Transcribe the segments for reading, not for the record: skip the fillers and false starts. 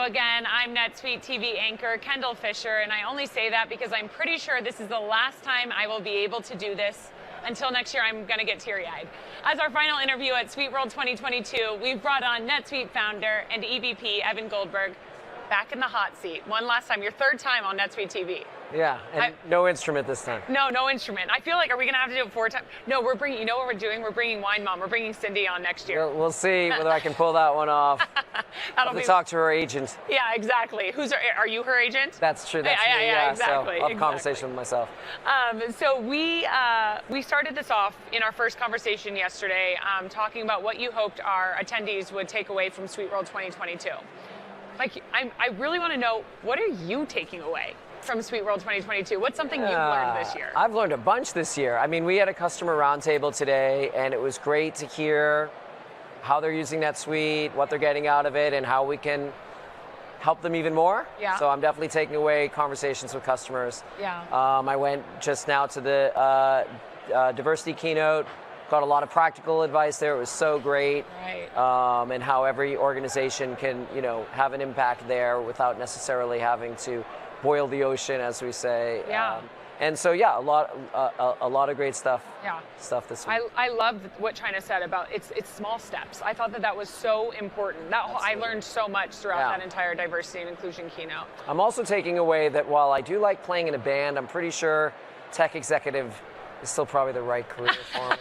again. I'm NetSuite TV anchor Kendall Fisher, and I only say that because I'm pretty sure this is the last time I will be able to do this. Until next year, I'm going to get teary-eyed. As our final interview at SuiteWorld 2022, we've brought on NetSuite founder and EVP Evan Goldberg back in the hot seat. One last time, your third time on NetSuite TV. Yeah, and no instrument this time. No instrument. I feel like, are we going to have to do it 4 times? No, we're bringing, you know what we're doing? We're bringing Wine Mom. We're bringing Cindy on next year. We'll see whether I can pull that one off. I'll have to talk to her agent. Yeah, exactly. Are you her agent? That's true. That's me. Yeah, exactly. So I'll have a conversation with myself. So we started this off in our first conversation yesterday, talking about what you hoped our attendees would take away from SuiteWorld 2022. Like, I really want to know, what are you taking away from SuiteWorld 2022? What's something you've learned this year? I've learned a bunch this year. I mean, we had a customer roundtable today, and it was great to hear how they're using NetSuite, what they're getting out of it, and how we can help them even more. Yeah. So I'm definitely taking away conversations with customers. Yeah. I went just now to the diversity keynote. Got a lot of practical advice there. It was so great. Right. And how every organization can, have an impact there without necessarily having to boil the ocean, as we say. Yeah. And so, yeah, a lot of great stuff. Yeah. Stuff this week. I love what China said about it's small steps. I thought that was so important. I learned so much throughout that entire diversity and inclusion keynote. I'm also taking away that while I do like playing in a band, I'm pretty sure tech executive is still probably the right career for me.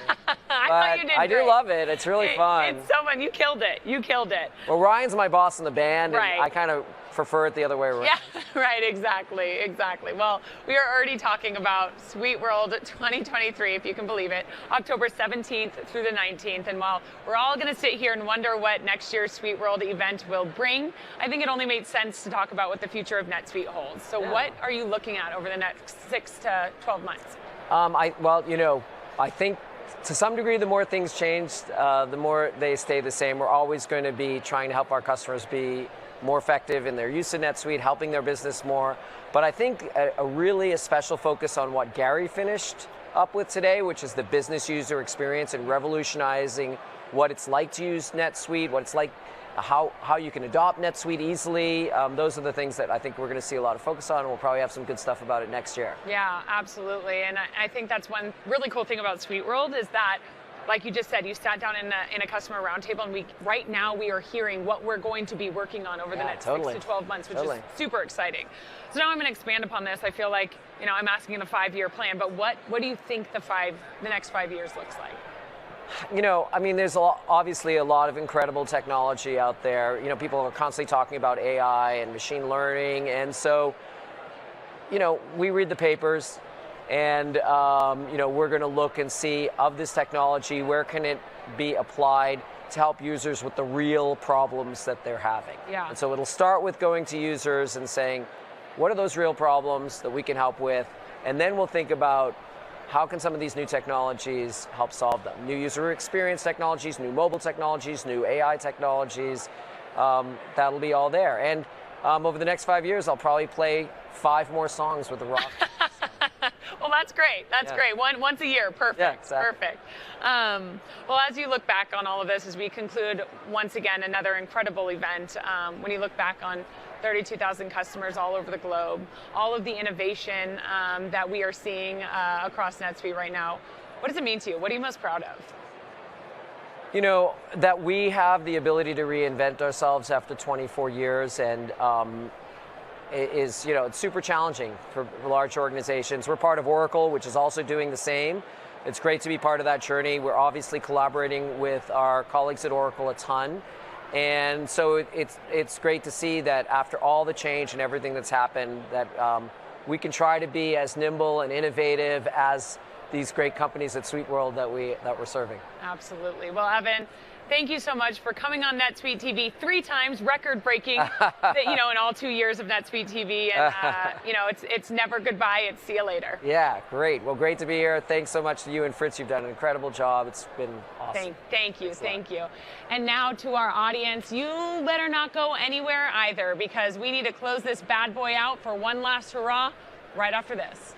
I do love it. It's really fun. It's so fun. You killed it. You killed it. Well, Ryan's my boss in the band, and right. I kind of prefer it the other way around. Yeah, right, exactly. Well, we are already talking about SuiteWorld 2023, if you can believe it, October 17th through the 19th. And while we're all going to sit here and wonder what next year's SuiteWorld event will bring, I think it only made sense to talk about what the future of NetSuite holds. So what are you looking at over the next 6 to 12 months? I think to some degree, the more things change, the more they stay the same. We're always going to be trying to help our customers be more effective in their use of NetSuite, helping their business more. But I think a special focus on what Gary finished up with today, which is the business user experience and revolutionizing what it's like to use NetSuite, what it's like, how you can adopt NetSuite easily. Those are the things that I think we're going to see a lot of focus on, and we'll probably have some good stuff about it next year. Yeah, absolutely. And I think that's one really cool thing about SuiteWorld is that, like you just said, you sat down in a customer roundtable, and right now we are hearing what we're going to be working on over the next 6 to 12 months, which is super exciting. So now I'm going to expand upon this. I feel like I'm asking the 5-year plan, but what do you think the next 5 years looks like? There's obviously a lot of incredible technology out there. People are constantly talking about AI and machine learning, and so, we read the papers, and we're going to look and see of this technology, where can it be applied to help users with the real problems that they're having. Yeah. And so it'll start with going to users and saying, what are those real problems that we can help with, and then we'll think about how can some of these new technologies help solve them? New user experience technologies, new mobile technologies, new AI technologies, that'll be all there. And over the next 5 years, I'll probably play 5 more songs with the rock. Well, that's great. That's great. Once a year. Perfect. Yeah, exactly. Perfect. Well, as you look back on all of this, as we conclude once again another incredible event, when you look back on 32,000 customers all over the globe, all of the innovation that we are seeing across NetSuite right now, what does it mean to you? What are you most proud of? That we have the ability to reinvent ourselves after 24 years, and it's super challenging for large organizations. We're part of Oracle, which is also doing the same. It's great to be part of that journey. We're obviously collaborating with our colleagues at Oracle a ton. And so it's great to see that after all the change and everything that's happened, that we can try to be as nimble and innovative as these great companies at SuiteWorld that we're serving. Absolutely. Well, Evan, thank you so much for coming on NetSuite TV 3 times, record-breaking, in all 2 years of NetSuite TV. And, it's never goodbye, it's see you later. Yeah, great. Well, great to be here. Thanks so much to you and Fritz. You've done an incredible job. It's been awesome. Thank you. Thank you. And now to our audience, you better not go anywhere either, because we need to close this bad boy out for one last hurrah right after this.